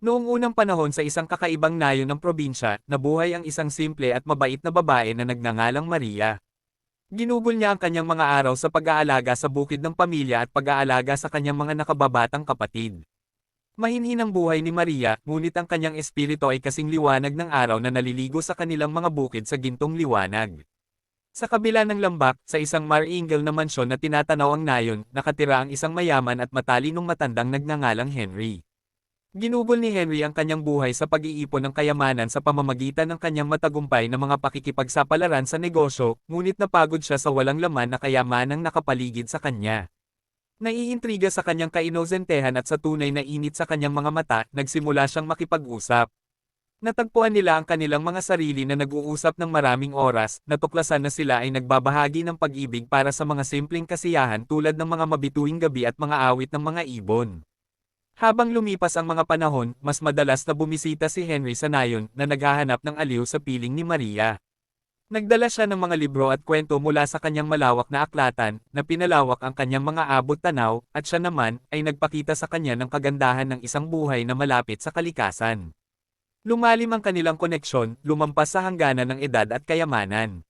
Noong unang panahon sa isang kakaibang nayon ng probinsya, nabuhay ang isang simple at mabait na babae na nagngangalang Maria. Ginugol niya ang kanyang mga araw sa pag-aalaga sa bukid ng pamilya at pag-aalaga sa kanyang mga nakababatang kapatid. Mahinhin ang buhay ni Maria, ngunit ang kanyang espiritu ay kasing liwanag ng araw na naliligo sa kanilang mga bukid sa gintong liwanag. Sa kabila ng lambak, sa isang maringal na mansyon na tinatanaw ang nayon, nakatira ang isang mayaman at matalinong matandang nagngangalang Henry. Ginugol ni Henry ang kanyang buhay sa pag-iipon ng kayamanan sa pamamagitan ng kanyang matagumpay na mga pakikipagsapalaran sa negosyo, ngunit napagod siya sa walang laman na kayamanang nakapaligid sa kanya. Naiintriga sa kanyang kainosentehan at sa tunay na init sa kanyang mga mata, nagsimula siyang makipag-usap. Natagpuan nila ang kanilang mga sarili na nag-uusap ng maraming oras, natuklasan na sila ay nagbabahagi ng pag-ibig para sa mga simpleng kasiyahan tulad ng mga mabituing gabi at mga awit ng mga ibon. Habang lumipas ang mga panahon, mas madalas na bumisita si Henry sa nayon na naghahanap ng aliw sa piling ni Maria. Nagdala siya ng mga libro at kwento mula sa kanyang malawak na aklatan, na pinalawak ang kanyang mga abot-tanaw, at siya naman, ay nagpakita sa kanya ng kagandahan ng isang buhay na malapit sa kalikasan. Lumalim ang kanilang koneksyon, lumampas sa hangganan ng edad at kayamanan.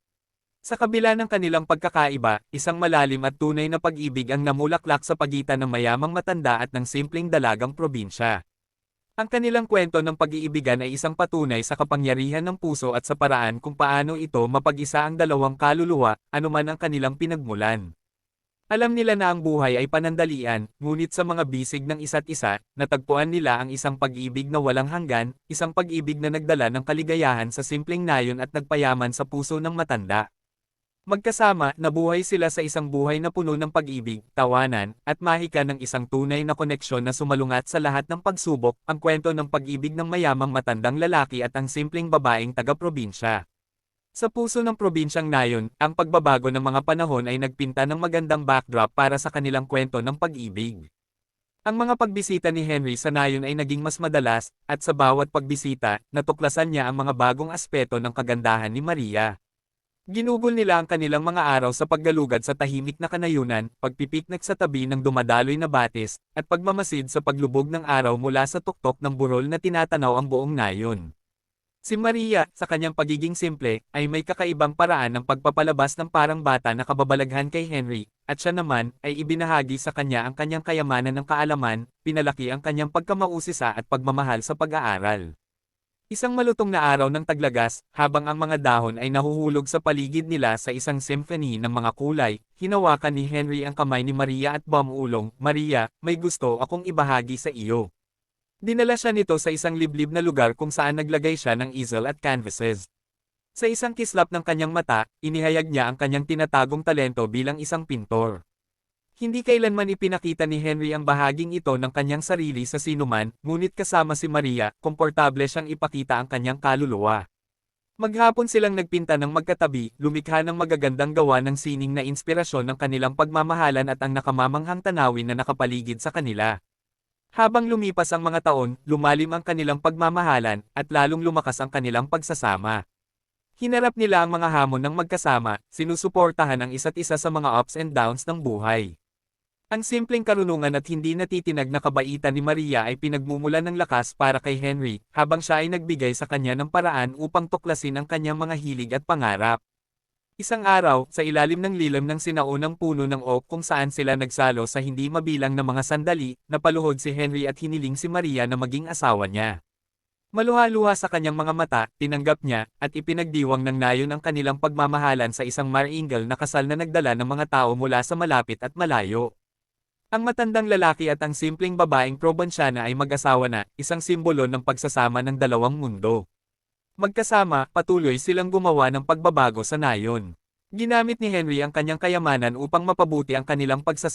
Sa kabila ng kanilang pagkakaiba, isang malalim at tunay na pag-ibig ang namulaklak sa pagitan ng mayamang matanda at ng simpleng dalagang probinsya. Ang kanilang kwento ng pag-iibigan ay isang patunay sa kapangyarihan ng puso at sa paraan kung paano ito mapag-isa ang dalawang kaluluwa, anuman ang kanilang pinagmulan. Alam nila na ang buhay ay panandalian, ngunit sa mga bisig ng isa't isa, natagpuan nila ang isang pag-ibig na walang hanggan, isang pag-ibig na nagdala ng kaligayahan sa simpleng nayon at nagpayaman sa puso ng matanda. Magkasama, nabuhay sila sa isang buhay na puno ng pag-ibig, tawanan, at mahika ng isang tunay na koneksyon na sumalungat sa lahat ng pagsubok, ang kwento ng pag-ibig ng mayamang matandang lalaki at ang simpleng babaeng taga-probinsya. Sa puso ng probinsyang nayon, ang pagbabago ng mga panahon ay nagpinta ng magandang backdrop para sa kanilang kwento ng pag-ibig. Ang mga pagbisita ni Henry sa nayon ay naging mas madalas, at sa bawat pagbisita, natuklasan niya ang mga bagong aspeto ng kagandahan ni Maria. Ginugol nila ang kanilang mga araw sa paggalugad sa tahimik na kanayunan, pagpipiknik sa tabi ng dumadaloy na batis, at pagmamasid sa paglubog ng araw mula sa tuktok ng burol na tinatanaw ang buong nayon. Si Maria, sa kanyang pagiging simple, ay may kakaibang paraan ng pagpapalabas ng parang bata na kababalaghan kay Henry, at siya naman, ay ibinahagi sa kanya ang kanyang kayamanan ng kaalaman, pinalaki ang kanyang pagkamausisa at pagmamahal sa pag-aaral. Isang malutong na araw ng taglagas, habang ang mga dahon ay nahuhulog sa paligid nila sa isang symphony ng mga kulay, hinawakan ni Henry ang kamay ni Maria at bumuulong, "Maria, may gusto akong ibahagi sa iyo." Dinala siya nito sa isang liblib na lugar kung saan naglagay siya ng easel at canvases. Sa isang kislap ng kanyang mata, inihayag niya ang kanyang tinatagong talento bilang isang pintor. Hindi kailanman ipinakita ni Henry ang bahaging ito ng kanyang sarili sa sinuman, ngunit kasama si Maria, komportable siyang ipakita ang kanyang kaluluwa. Maghapon silang nagpinta ng magkatabi, lumikha ng magagandang gawa ng sining na inspirasyon ng kanilang pagmamahalan at ang nakamamanghang tanawin na nakapaligid sa kanila. Habang lumipas ang mga taon, lumalim ang kanilang pagmamahalan, at lalong lumakas ang kanilang pagsasama. Hinarap nila ang mga hamon ng magkasama, sinusuportahan ang isa't isa sa mga ups and downs ng buhay. Ang simpleng karunungan at hindi natitinag na kabaitan ni Maria ay pinagmumulan ng lakas para kay Henry, habang siya ay nagbigay sa kanya ng paraan upang tuklasin ang kanyang mga hilig at pangarap. Isang araw, sa ilalim ng lilim ng sinaunang puno ng oak kung saan sila nagsalo sa hindi mabilang na mga sandali, napaluhod si Henry at hiniling si Maria na maging asawa niya. Maluha-luha sa kanyang mga mata, tinanggap niya, at ipinagdiwang ng nayon ang kanilang pagmamahalan sa isang maringal na kasal na nagdala ng mga tao mula sa malapit at malayo. Ang matandang lalaki at ang simpleng babaeng probinsyana ay mag-asawa na, isang simbolo ng pagsasama ng dalawang mundo. Magkasama, patuloy silang gumawa ng pagbabago sa nayon. Ginamit ni Henry ang kanyang kayamanan upang mapabuti ang kanilang pagsasama.